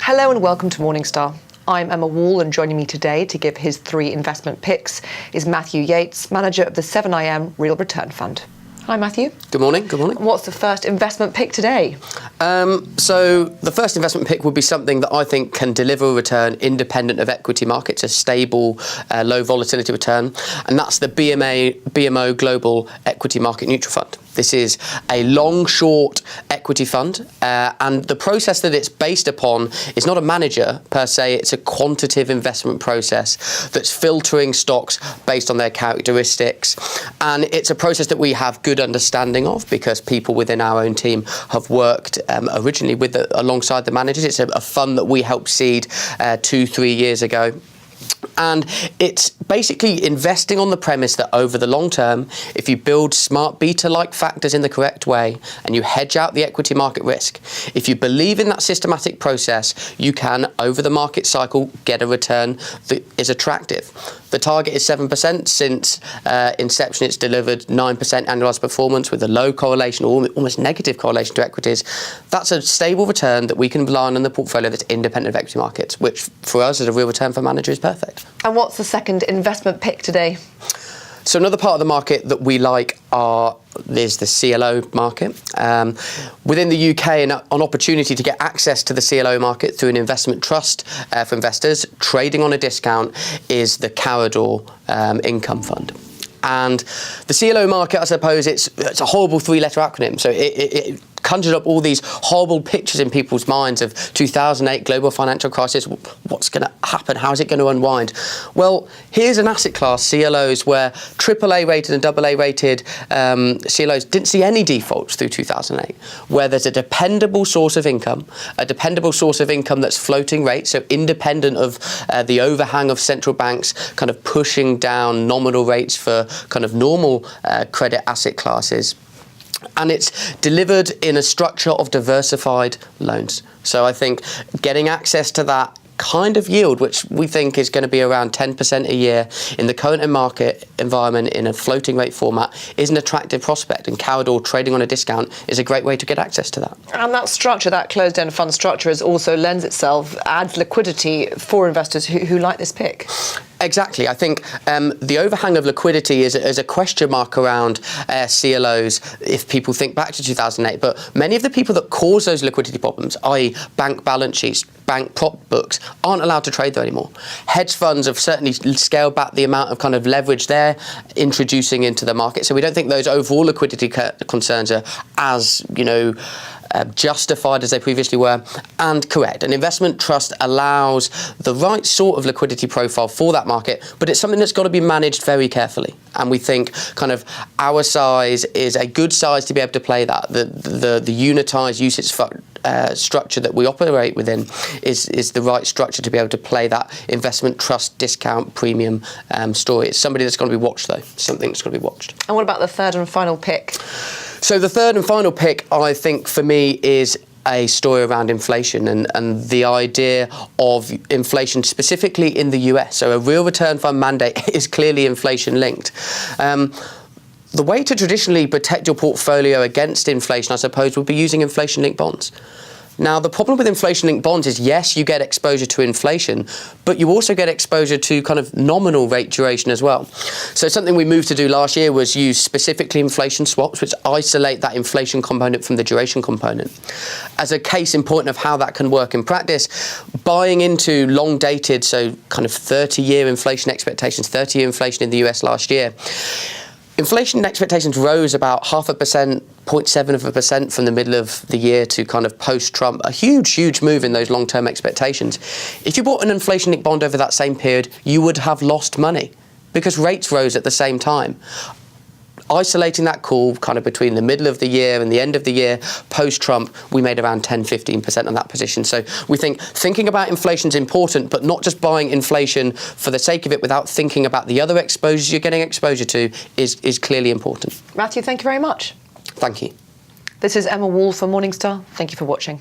Hello and welcome to Morningstar. I'm Emma Wall, and joining me today to give his 3 investment picks is Matthew Yeates, manager of the 7IM Real Return Fund. Hi, Matthew. Good morning. Good morning. What's the first investment pick today? So the first investment pick would be something that I think can deliver a return independent of equity markets, a stable, low volatility return, and that's the BMO Global Equity Market Neutral Fund. This is a long-short equity fund, and the process that it's based upon is not a manager per se, it's a quantitative investment process that's filtering stocks based on their characteristics. And it's a process that we have good understanding of because people within our own team have worked originally alongside the managers. It's a fund that we helped seed 2-3 years ago. And it's basically investing on the premise that over the long term, if you build smart beta-like factors in the correct way and you hedge out the equity market risk, if you believe in that systematic process, you can, over the market cycle, get a return that is attractive. The target is 7%. Since inception, it's delivered 9% annualized performance with a low correlation, or almost negative correlation to equities. That's a stable return that we can rely on in the portfolio that's independent of equity markets, which for us as a real return fund manager is perfect. And what's the second investment pick today? So another part of the market that we like is the CLO market. Within the UK, an opportunity to get access to the CLO market through an investment trust for investors trading on a discount is the Carador Income Fund. And the CLO market, I suppose, it's a horrible 3-letter acronym. So it conjured up all these horrible pictures in people's minds of 2008 global financial crisis. What's going to happen? How is it going to unwind? Well, here's an asset class, CLOs, where AAA rated and AA rated CLOs didn't see any defaults through 2008, where there's a dependable source of income, that's floating rate, so independent of the overhang of central banks kind of pushing down nominal rates for kind of normal credit asset classes. And it's delivered in a structure of diversified loans. So I think getting access to that kind of yield, which we think is going to be around 10% a year in the current market environment in a floating rate format, is an attractive prospect. And Carador trading on a discount is a great way to get access to that. And that structure, that closed-end fund structure, also lends itself, adds liquidity for investors who like this pick. Exactly. I think the overhang of liquidity is a question mark around CLOs if people think back to 2008. But many of the people that cause those liquidity problems, i.e. bank balance sheets, bank prop books, aren't allowed to trade there anymore. Hedge funds have certainly scaled back the amount of kind of leverage they're introducing into the market. So we don't think those overall liquidity concerns are as, justified as they previously were, and correct. An investment trust allows the right sort of liquidity profile for that market, but it's something that's got to be managed very carefully. And we think kind of our size is a good size to be able to play that. The unitized usage structure that we operate within is the right structure to be able to play that investment trust discount premium story. It's somebody that's going to be watched, though. Something that's going to be watched. And what about the third and final pick? So the third and final pick, I think, for me, is a story around inflation and the idea of inflation specifically in the US. So a real return fund mandate is clearly inflation linked. The way to traditionally protect your portfolio against inflation, I suppose, would be using inflation-linked bonds. Now, the problem with inflation-linked bonds is, yes, you get exposure to inflation, but you also get exposure to kind of nominal rate duration as well. So something we moved to do last year was use specifically inflation swaps, which isolate that inflation component from the duration component. As a case in point of how that can work in practice, buying into long-dated, so kind of 30-year inflation expectations, 30-year inflation in the US last year, inflation expectations rose about 0.5%, 0.7% from the middle of the year to kind of post-Trump. A huge move in those long-term expectations. If you bought an inflation-linked bond over that same period, you would have lost money because rates rose at the same time. Isolating that call kind of between the middle of the year and the end of the year, post-Trump, we made around 10-15% on that position. So we think thinking about inflation is important, but not just buying inflation for the sake of it without thinking about the other exposures you're getting exposure to is clearly important. Matthew, thank you very much. Thank you. This is Emma Wall for Morningstar. Thank you for watching.